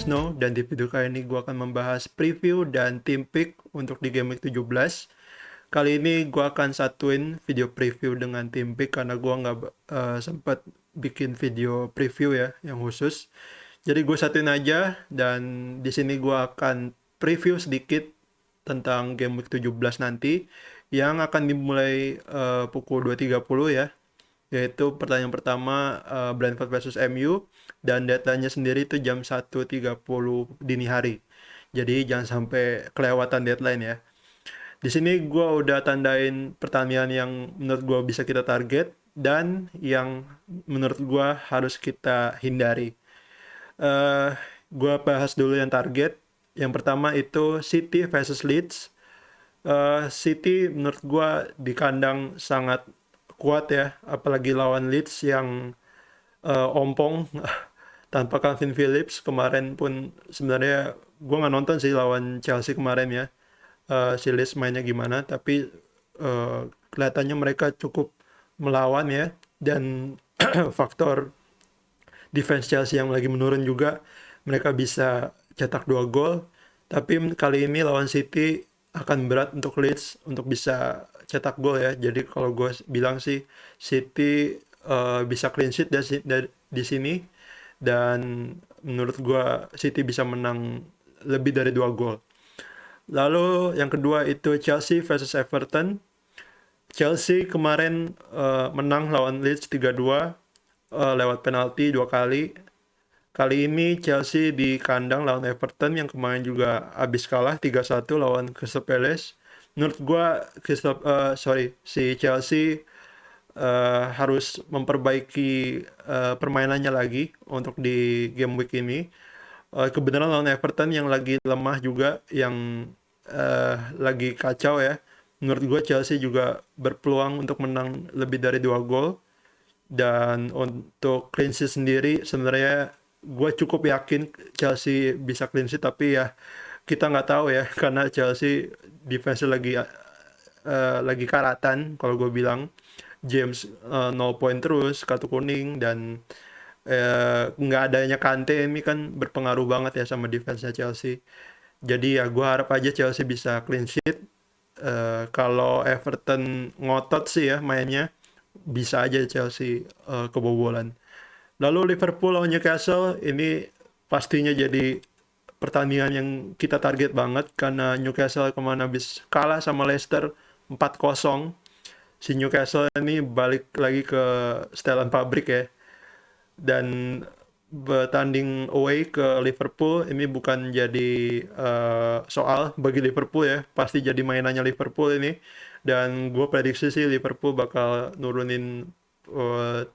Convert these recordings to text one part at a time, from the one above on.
Snow, dan di video kali ini gue akan membahas preview dan team pick untuk di Game Week 17. Kali ini gue akan satuin video preview dengan team pick karena gue nggak sempat bikin video preview ya yang khusus. Jadi gue satuin aja, dan di sini gue akan preview sedikit tentang Game Week 17 nanti yang akan dimulai pukul 2.30 ya, yaitu pertandingan pertama Brentford versus MU, dan deadline-nya sendiri itu jam 1.30 dini hari. Jadi jangan sampai kelewatan deadline ya. Di sini gue udah tandain pertandingan yang menurut gue bisa kita target dan yang menurut gue harus kita hindari. eh gue bahas dulu yang target. Yang pertama itu City versus Leeds. City menurut gue di kandang sangat kuat ya, apalagi lawan Leeds yang ompong tanpa Calvin Phillips. Kemarin pun sebenarnya gue nggak nonton sih lawan Chelsea kemarin ya, si Leeds mainnya gimana, tapi kelihatannya mereka cukup melawan ya, dan faktor defense Chelsea yang lagi menurun juga, mereka bisa cetak 2 gol. Tapi kali ini lawan City akan berat untuk Leeds untuk bisa cetak gol ya. Jadi kalau gue bilang sih City bisa clean sheet di sini, dan menurut gue City bisa menang lebih dari 2 gol. Lalu yang kedua itu Chelsea versus Everton. Chelsea kemarin menang lawan Leeds 3-2 lewat penalti 2 kali. Kali ini Chelsea di kandang lawan Everton yang kemarin juga habis kalah 3-1 lawan Crystal Palace. Menurut gua si Chelsea harus memperbaiki permainannya lagi untuk di game week ini. Kebenaran lawan Everton yang lagi lemah juga, yang lagi kacau ya. Menurut gue Chelsea juga berpeluang untuk menang lebih dari 2 gol. Dan untuk clean sheet sendiri sebenarnya gue cukup yakin Chelsea bisa clean sheet, tapi ya kita nggak tahu ya karena Chelsea defense lagi karatan kalau gue bilang. James 0 poin terus, kartu kuning, dan nggak adanya Kante ini kan berpengaruh banget ya sama defense-nya Chelsea. Jadi ya gue harap aja Chelsea bisa clean sheet. Kalau Everton ngotot sih ya mainnya, bisa aja Chelsea kebobolan. Lalu Liverpool lawan Newcastle ini pastinya jadi pertandingan yang kita target banget karena Newcastle kemana habis kalah sama Leicester 4-0. Si Newcastle ini balik lagi ke setelan pabrik ya, dan bertanding away ke Liverpool ini bukan jadi soal bagi Liverpool ya, pasti jadi mainannya Liverpool ini. Dan gue prediksi sih Liverpool bakal nurunin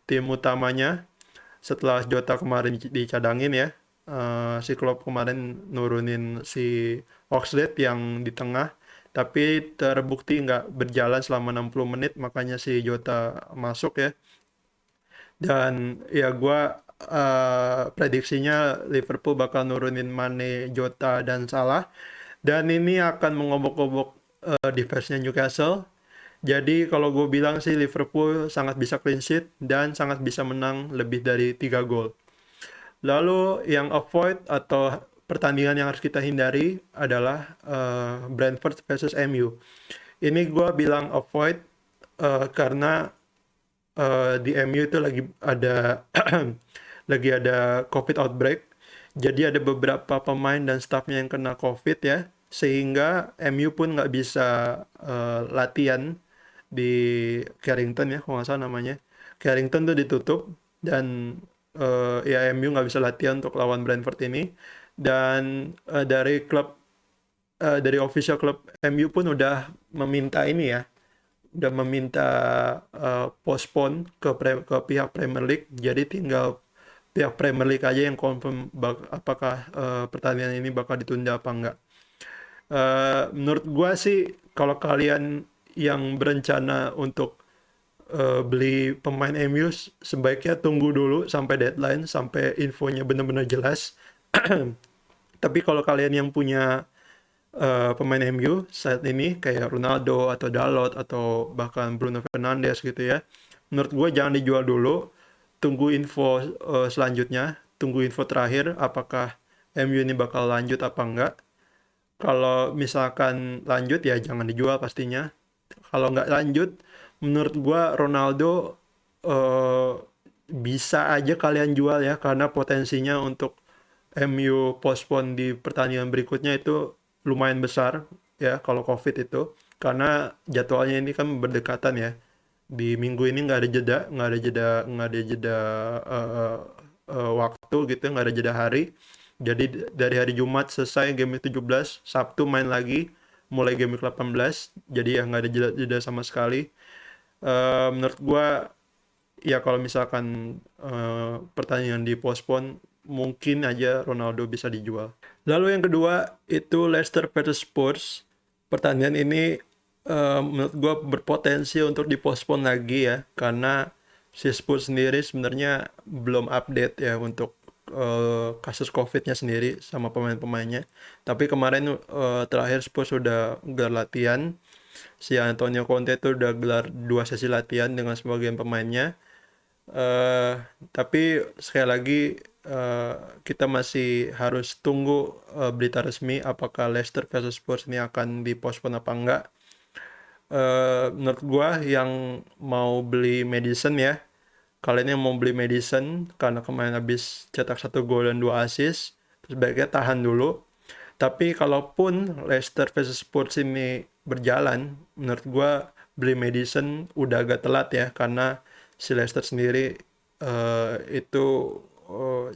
tim utamanya setelah Jota kemarin dicadangin ya. Si Klopp kemarin nurunin si Oxlade yang di tengah, tapi terbukti nggak berjalan selama 60 menit, makanya si Jota masuk ya. Dan ya gue prediksinya Liverpool bakal nurunin Mane, Jota, dan Salah. Dan ini akan mengobok-obok defense-nya Newcastle. Jadi kalau gue bilang sih Liverpool sangat bisa clean sheet dan sangat bisa menang lebih dari 3 gol. Lalu yang avoid atau pertandingan yang harus kita hindari adalah Brentford versus MU. Ini gue bilang avoid karena di MU itu lagi ada lagi ada COVID outbreak. Jadi ada beberapa pemain dan staffnya yang kena COVID ya, sehingga MU pun nggak bisa latihan di Carrington ya, kalau nggak salah namanya. Carrington tuh ditutup, dan ya MU nggak bisa latihan untuk lawan Brentford ini. Dan dari official klub MU pun udah meminta ini ya, udah meminta postpone ke pihak Premier League. Jadi tinggal pihak Premier League aja yang confirm apakah pertandingan ini bakal ditunda apa enggak. Menurut gua sih kalau kalian yang berencana untuk beli pemain MU, sebaiknya tunggu dulu sampai deadline, sampai infonya benar-benar jelas. Tapi kalau kalian yang punya pemain MU saat ini kayak Ronaldo atau Dalot atau bahkan Bruno Fernandes gitu ya, menurut gue jangan dijual dulu. Tunggu info selanjutnya, tunggu info terakhir apakah MU ini bakal lanjut apa enggak. Kalau misalkan lanjut ya jangan dijual pastinya. Kalau nggak lanjut, menurut gua Ronaldo eh, bisa aja kalian jual ya karena potensinya untuk MU postpone di pertandingan berikutnya itu lumayan besar ya kalau COVID itu karena jadwalnya ini kan berdekatan ya. Di minggu ini nggak ada jeda, nggak ada jeda eh, waktu gitu, nggak ada jeda hari. Jadi dari hari Jumat selesai game week 17, Sabtu main lagi mulai game week 18. Jadi ya nggak ada jeda sama sekali. Menurut gua ya kalau misalkan pertandingan dipospon mungkin aja Ronaldo bisa dijual. Lalu yang kedua itu Leicester versus Spurs. Pertandingan ini menurut gue berpotensi untuk dipospon lagi ya karena si Spurs sendiri sebenarnya belum update ya untuk kasus COVID-nya sendiri sama pemain-pemainnya. Tapi kemarin terakhir Spurs sudah gelar latihan. Si Antonio Conte itu udah gelar 2 sesi latihan dengan sebagian pemainnya. Eh, tapi sekali lagi eh, kita masih harus tunggu berita resmi apakah Leicester versus Spurs ini akan dipospon apa enggak. Menurut gua yang mau beli Madison ya, kalian yang mau beli Madison karena kemarin habis cetak 1 gol dan 2 assist, sebaiknya tahan dulu. Tapi kalaupun Leicester versus Spurs ini berjalan, menurut gua beli Madison udah agak telat ya karena si Leicester sendiri itu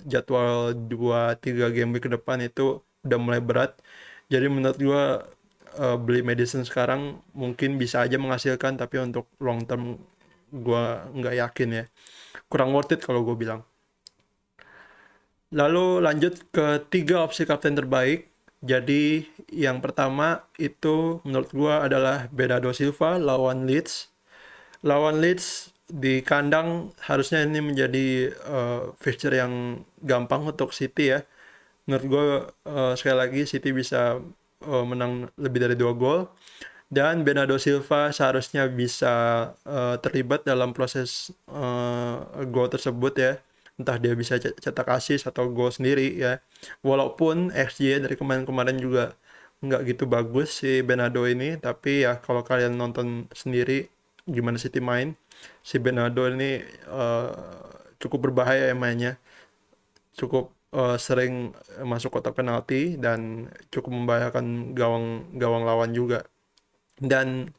jadwal 2-3 game week ke depan itu udah mulai berat. Jadi menurut gua beli Madison sekarang mungkin bisa aja menghasilkan tapi untuk long term gua nggak yakin ya. Kurang worth it kalau gue bilang. Lalu lanjut ke 3 opsi kapten terbaik. Jadi yang pertama itu menurut gua adalah Bernardo Silva lawan Leeds. Lawan Leeds di kandang harusnya ini menjadi fixture yang gampang untuk City ya. Menurut gua sekali lagi City bisa menang lebih dari 2 gol. Dan Bernardo Silva seharusnya bisa terlibat dalam proses gol tersebut ya. Entah dia bisa cetak assist atau gol sendiri ya. Walaupun XG dari kemarin-kemarin juga nggak gitu bagus si Bernardo ini. Tapi ya kalau kalian nonton sendiri gimana City main, si Bernardo ini cukup berbahaya ya mainnya. Cukup sering masuk kotak penalti dan cukup membahayakan gawang gawang lawan juga. Dan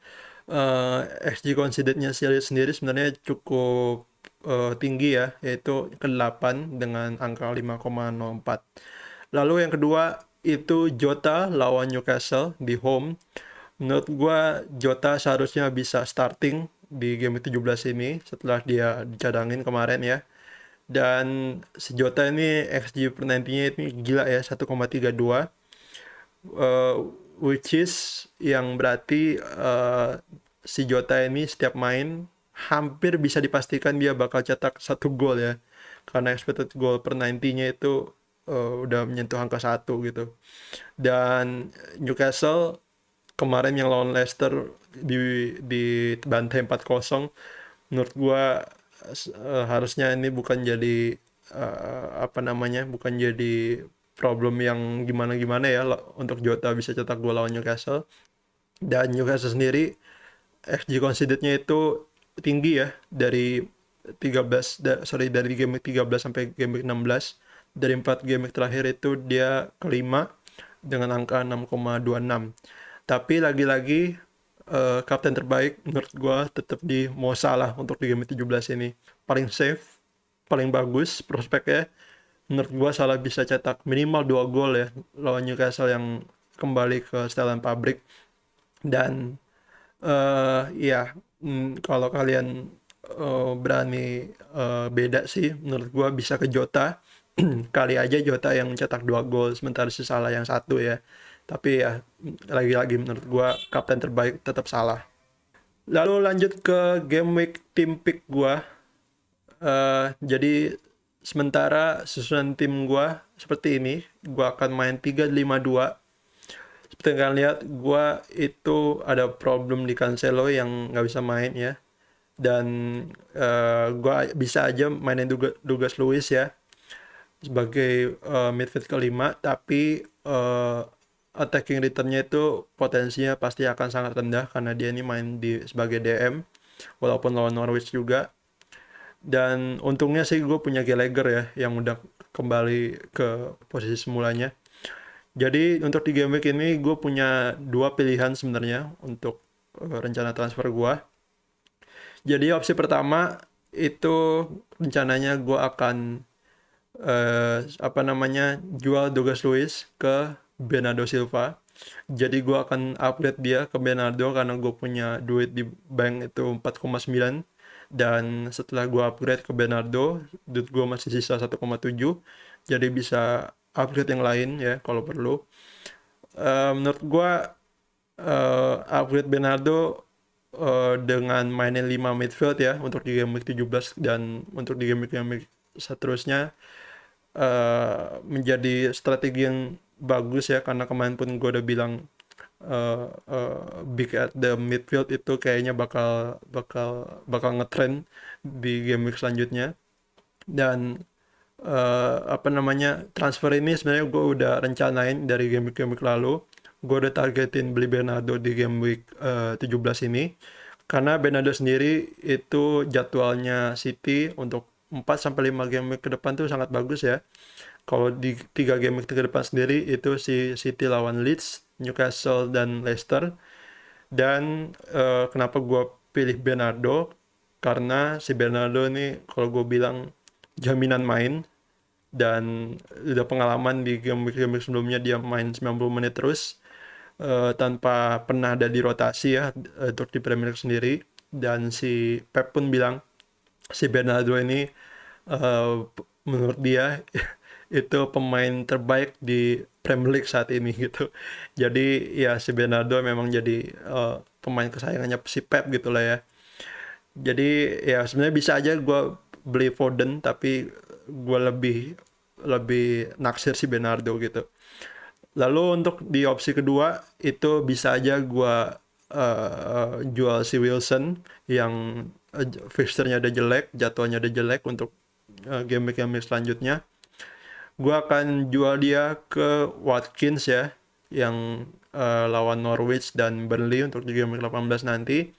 XG concedednya sendiri sebenarnya cukup tinggi ya, yaitu ke-8 dengan angka 5,04. Lalu yang kedua itu Jota lawan Newcastle di home. Menurut gua Jota seharusnya bisa starting di game 17 ini setelah dia dicadangin kemarin ya. Dan si Jota ini XG per 90-nya ini gila ya, 1,32. uh, which is yang berarti si Jota ini setiap main hampir bisa dipastikan dia bakal cetak 1 gol ya karena expected goal per 90-nya itu udah menyentuh angka 1 gitu. Dan Newcastle kemarin yang lawan Leicester di bantai 4-0, menurut gua harusnya ini bukan jadi apa namanya, bukan jadi problem yang gimana-gimana ya untuk Jota bisa cetak gol lawan Newcastle. Dan Newcastle sendiri XG conceded-nya itu tinggi ya dari 13 dari game week 13 sampai game week 16. Dari 4 game week terakhir itu dia kelima dengan angka 6,26. Tapi lagi-lagi kapten terbaik menurut gua tetap di Mo Salah untuk di game 17 ini. Paling safe, paling bagus prospeknya. Menurut gua Salah bisa cetak minimal 2 gol ya lawan Newcastle yang kembali ke setelan pabrik. Dan ya kalau kalian berani beda sih menurut gua bisa ke Jota. Kali aja Jota yang cetak 2 gol sementara si Salah yang 1 ya. Tapi ya lagi-lagi menurut gua kapten terbaik tetap Salah. Lalu lanjut ke game week tim pick gua. Jadi sementara susunan tim gua seperti ini, gua akan main 3-5-2. Seperti yang kalian lihat, gua itu ada problem di Cancelo yang nggak bisa main ya. Dan gua bisa aja mainin Douglas Luiz ya. sebagai midfield kelima, tapi attacking return-nya itu potensinya pasti akan sangat rendah karena dia ini main sebagai DM walaupun lawan Norwich juga. Dan untungnya sih gue punya Gallagher ya yang udah kembali ke posisi semulanya. Jadi untuk di game week ini gue punya dua pilihan sebenarnya untuk rencana transfer gue. Jadi opsi pertama itu rencananya gue akan apa namanya jual Douglas Luiz ke Bernardo Silva. Jadi gue akan upgrade dia ke Bernardo karena gue punya duit di bank itu 4,9, dan setelah gue upgrade ke Bernardo duit gue masih sisa 1,7, jadi bisa upgrade yang lain ya kalau perlu. Menurut gue upgrade Bernardo dengan mainin 5 midfield ya untuk di game week 17 dan untuk di game week seterusnya menjadi strategi yang bagus ya, karena kemarin pun gue udah bilang big at the midfield itu kayaknya bakal bakal bakal ngetrend di game week selanjutnya. Dan apa namanya transfer ini sebenarnya gue udah rencanain dari game week lalu. Gue udah targetin beli Bernardo di game week 17 ini karena Bernardo sendiri itu jadwalnya City untuk 4 sampai 5 game week ke depan tuh sangat bagus ya. Kalau di 3 game week ke depan sendiri itu si City lawan Leeds, Newcastle dan Leicester. Dan kenapa gue pilih Bernardo? Karena si Bernardo ini kalau gue bilang jaminan main, dan udah pengalaman di game week sebelumnya dia main 90 menit terus tanpa pernah ada di rotasi ya untuk di Premier League sendiri. Dan si Pep pun bilang si Bernardo ini menurut dia itu pemain terbaik di Premier League saat ini gitu. Jadi ya si Bernardo memang jadi pemain kesayangannya si Pep gitu lah ya. Jadi ya sebenarnya bisa aja gue beli Foden, tapi gue lebih lebih naksir si Bernardo gitu. Lalu untuk di opsi kedua itu bisa aja gue jual si Wilson yang fixture-nya udah jelek, jadwalnya udah jelek untuk game week selanjutnya. Gue akan jual dia ke Watkins ya, yang lawan Norwich dan Burnley untuk di game week 18 nanti.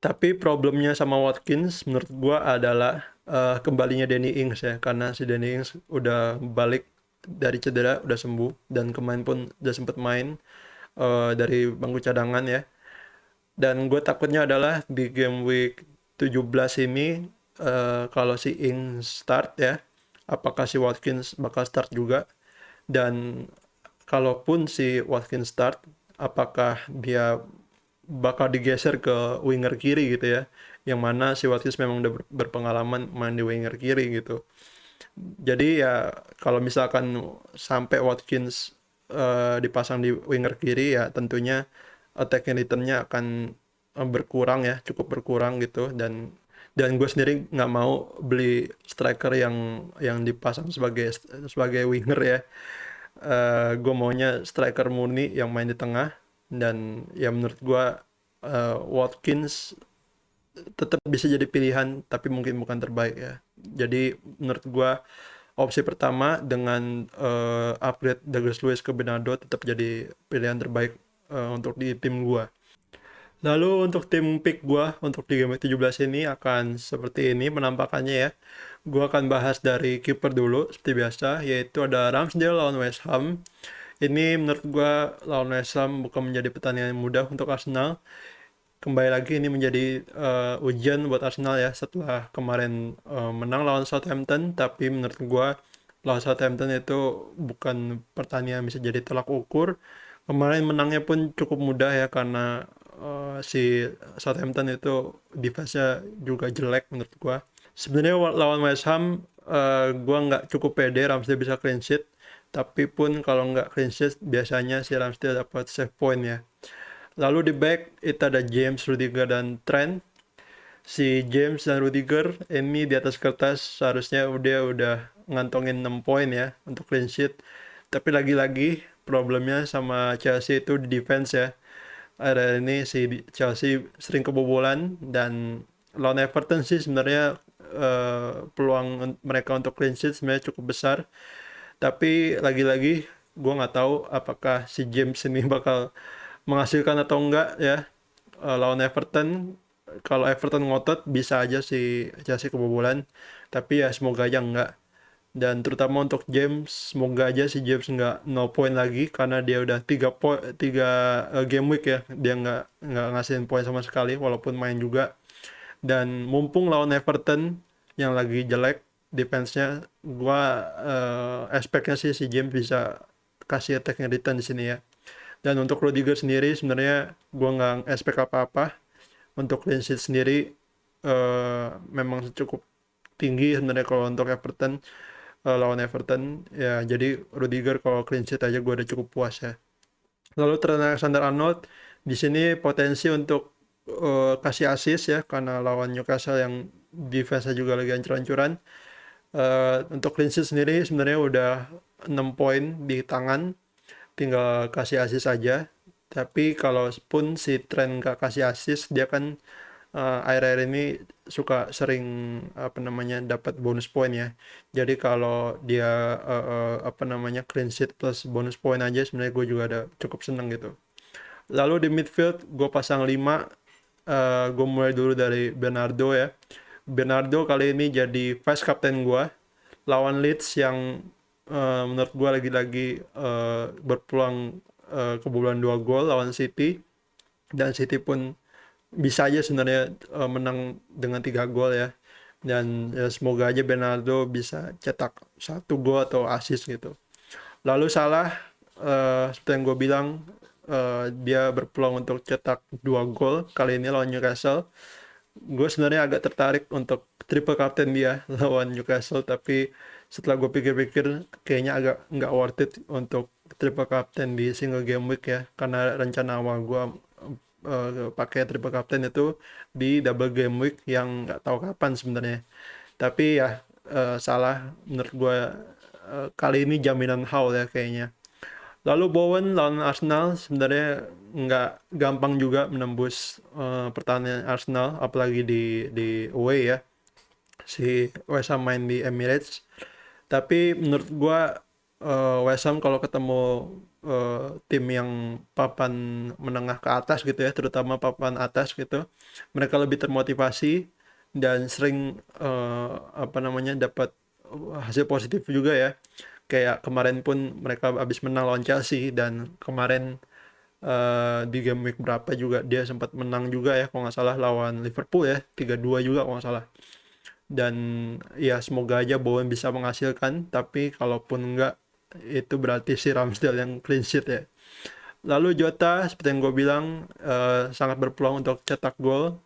Tapi problemnya sama Watkins menurut gue adalah kembalinya Danny Ings ya, karena si Danny Ings udah balik dari cedera, udah sembuh, dan kemarin pun udah sempet main dari bangku cadangan ya. Dan gue takutnya adalah di game week 17 ini kalau si Ings start ya, apakah si Watkins bakal start juga, dan kalaupun si Watkins start, apakah dia bakal digeser ke winger kiri gitu ya, yang mana si Watkins memang udah berpengalaman main di winger kiri gitu. Jadi ya kalau misalkan sampai Watkins dipasang di winger kiri ya tentunya attack and return-nya akan berkurang ya, cukup berkurang gitu. Dan gue sendiri nggak mau beli striker yang dipasang sebagai sebagai winger ya. Gue maunya striker murni yang main di tengah. Dan ya menurut gue Watkins tetap bisa jadi pilihan tapi mungkin bukan terbaik ya. Jadi menurut gua opsi pertama dengan upgrade Douglas Luiz ke Bernardo tetap jadi pilihan terbaik untuk di tim gua. Lalu untuk tim pick gua untuk di game 17 ini akan seperti ini penampakannya ya. Gua akan bahas dari kiper dulu seperti biasa, yaitu ada Ramsdale lawan West Ham. Ini menurut gua lawan West Ham bukan menjadi pertandingan yang mudah untuk Arsenal. Kembali lagi ini menjadi ujian buat Arsenal ya setelah kemarin menang lawan Southampton, tapi menurut gua lawan Southampton itu bukan pertandingan bisa jadi tolak ukur. Kemarin menangnya pun cukup mudah ya karena si Southampton itu defense-nya juga jelek menurut gua. Sebenarnya lawan West Ham gua nggak cukup pede Ramsdale bisa clean sheet, tapi pun kalau nggak clean sheet biasanya si Ramsdale dapat save point ya. Lalu di back itu ada James, Rudiger, dan Trent. Si James dan Rudiger ini di atas kertas seharusnya udah ngantongin 6 poin ya untuk clean sheet. Tapi lagi-lagi problemnya sama Chelsea itu di defense ya. Ada ini si Chelsea sering kebobolan, dan lawan Everton sih sebenarnya peluang mereka untuk clean sheet sebenarnya cukup besar. Tapi lagi-lagi gue nggak tahu apakah si James ini bakal menghasilkan atau enggak ya. Lawan Everton, kalau Everton ngotot bisa aja si Chelsea kebobolan, tapi ya semoga aja enggak. Dan terutama untuk James, semoga aja si James nggak 0 poin lagi karena dia udah 3 game week ya, dia nggak ngasihin poin sama sekali walaupun main juga. Dan mumpung lawan Everton yang lagi jelek defense-nya, gua expect-nya sih si James bisa kasih attack return di sini ya. Dan untuk Rudiger sendiri sebenarnya gua nggak expect apa-apa. Untuk clean sheet sendiri memang cukup tinggi sebenarnya kalau untuk Everton, lawan Everton ya. Jadi Rudiger kalau clean sheet aja gue udah cukup puas ya. Lalu Trent Alexander-Arnold di sini potensi untuk kasih assist ya karena lawan Newcastle yang defense-nya juga lagi hancur-hancuran. Untuk clean sheet sendiri sebenarnya udah 6 poin di tangan, tinggal kasih assist aja. Tapi kalau pun si Trent gak kasih assist, dia kan akhir-akhir ini suka sering apa namanya dapat bonus poin ya. Jadi kalau dia apa namanya clean sheet plus bonus poin aja sebenarnya gue juga ada cukup seneng gitu. Lalu di midfield gue pasang 5, gue mulai dulu dari Bernardo ya. Bernardo kali ini jadi vice captain gue lawan Leeds yang menurut gue lagi-lagi berpeluang kebobolan 2 gol lawan City, dan City pun bisa aja sebenarnya menang dengan 3 gol ya. Dan ya, semoga aja Bernardo bisa cetak 1 gol atau assist gitu. Lalu Salah, seperti yang gue bilang, dia berpeluang untuk cetak 2 gol kali ini lawan Newcastle. Gue sebenarnya agak tertarik untuk triple captain dia lawan Newcastle, tapi setelah gue pikir-pikir kayaknya agak nggak worth it untuk triple captain di single game week ya, karena rencana awal gue pakai triple captain itu di double game week yang nggak tahu kapan sebenarnya. Tapi ya Salah menurut gue kali ini jaminan haul ya kayaknya. Lalu Bowen lawan Arsenal sebenarnya nggak gampang juga menembus pertahanan Arsenal, apalagi di away ya. Si West Ham main di Emirates. Tapi menurut gua West Ham kalau ketemu tim yang papan menengah ke atas gitu ya, terutama papan atas gitu, mereka lebih termotivasi dan sering apa namanya dapat hasil positif juga ya. Kayak kemarin pun mereka habis menang lawan Chelsea, dan kemarin di game week berapa juga dia sempat menang juga ya kalau nggak salah lawan Liverpool ya, 3-2 juga kalau nggak salah. Dan ya semoga aja Bowen bisa menghasilkan, tapi kalaupun enggak itu berarti si Ramsdale yang clean sheet ya. Lalu Jota seperti yang gue bilang sangat berpeluang untuk cetak gol.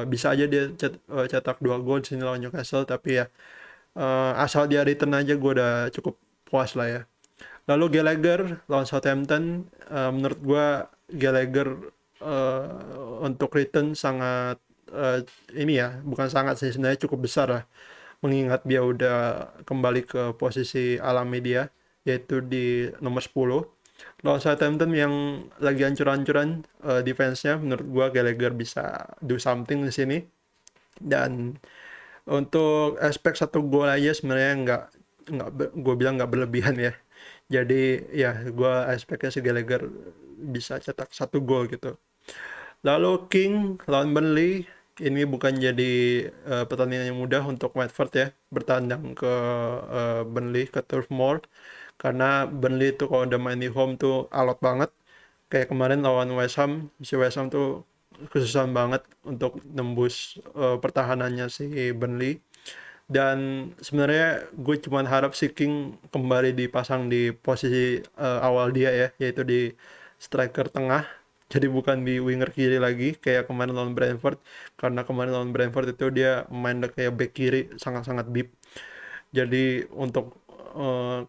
Bisa aja dia cetak 2 gol di sini lawan Newcastle, tapi ya asal dia return aja gue udah cukup puas lah ya. Lalu Gallagher lawan Southampton, menurut gue Gallagher eh, untuk return sangat ini ya, bukan sangat sih, sebenarnya cukup besar lah, mengingat dia udah kembali ke posisi alami dia, yaitu di nomor 10 lawan Southampton yang lagi hancur-hancuran defense-nya. Menurut gua Gallagher bisa do something di sini. Dan untuk aspek 1 gol aja sebenarnya nggak gue bilang nggak berlebihan ya. Jadi ya gue aspeknya si Gallagher bisa cetak 1 gol gitu. Lalu King lawan Burnley, ini bukan jadi pertandingan yang mudah untuk Watford ya, bertandang ke Burnley, ke Turf Moor, karena Burnley itu kalau udah main di home tuh alot banget. Kayak kemarin lawan West Ham, si West Ham tuh kesusahan banget untuk nembus pertahanannya si Burnley. Dan sebenarnya gue cuma harap si King kembali dipasang di posisi awal dia ya, yaitu di striker tengah. Jadi bukan di winger kiri lagi kayak kemarin lawan Brentford. Karena kemarin lawan Brentford itu dia main kayak back kiri sangat-sangat deep. Jadi untuk eh,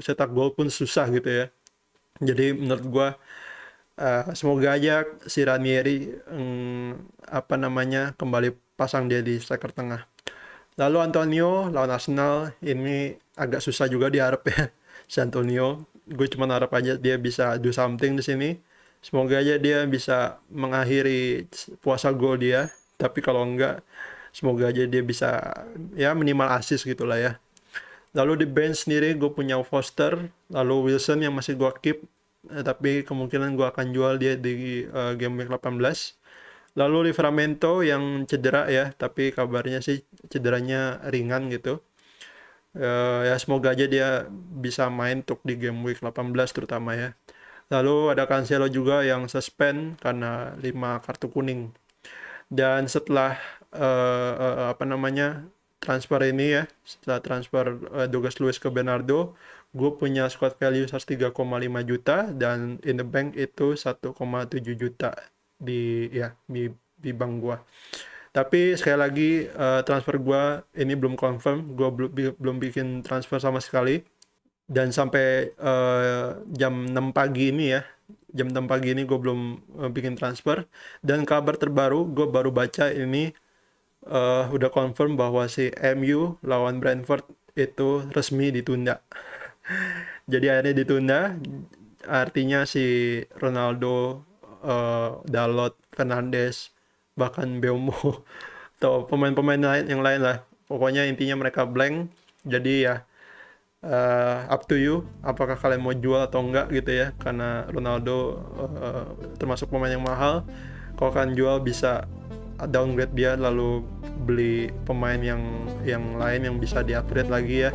cetak gol pun susah gitu ya. Jadi menurut gue semoga aja si Ranieri apa namanya kembali pasang dia di striker tengah. Lalu Antonio lawan Arsenal, ini agak susah juga diharap ya. Si Antonio, gue cuma harap aja dia bisa do something di sini. Semoga aja dia bisa mengakhiri puasa gol dia. Tapi kalau enggak, semoga aja dia bisa ya minimal assist gitulah ya. Lalu di bench sendiri gue punya Foster, lalu Wilson yang masih gue keep, tapi kemungkinan gue akan jual dia di game week 18. Lalu Livramento yang cedera ya, tapi kabarnya sih cederanya ringan gitu. Ya semoga aja dia bisa main untuk di game week 18 terutama ya. Lalu ada Cancelo juga yang suspend karena 5 kartu kuning. Dan setelah apa namanya transfer ini ya, setelah transfer Douglas Luiz ke Bernardo, gue punya squad value 103,5 juta dan in the bank itu 1,7 juta di bank gue. Tapi sekali lagi transfer gue ini belum confirm, gue belum bikin transfer sama sekali. Dan sampai jam 6 pagi ini ya, jam 6 pagi ini gue belum bikin transfer. Dan kabar terbaru gue baru baca ini udah confirm bahwa si MU lawan Brentford itu resmi ditunda. Jadi akhirnya ditunda, artinya si Ronaldo, Dalot, Fernandes, bahkan Mbeumo atau pemain-pemain lain yang lain lah. Pokoknya intinya mereka blank. Jadi ya up to you, apakah kalian mau jual atau enggak gitu ya, karena Ronaldo termasuk pemain yang mahal. Kalau kalian jual bisa downgrade dia lalu beli pemain yang lain yang bisa di-upgrade lagi ya.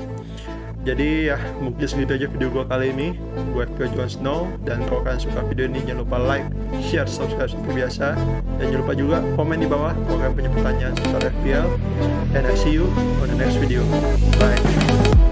Jadi ya mungkin segitu aja video gue kali ini. Gue Jon Snow, dan kalau kalian suka video ini jangan lupa like, share, subscribe seperti biasa, dan jangan lupa juga komen di bawah kalau kalian punya pertanyaan seputar FPL. And I see you on the next video. Bye.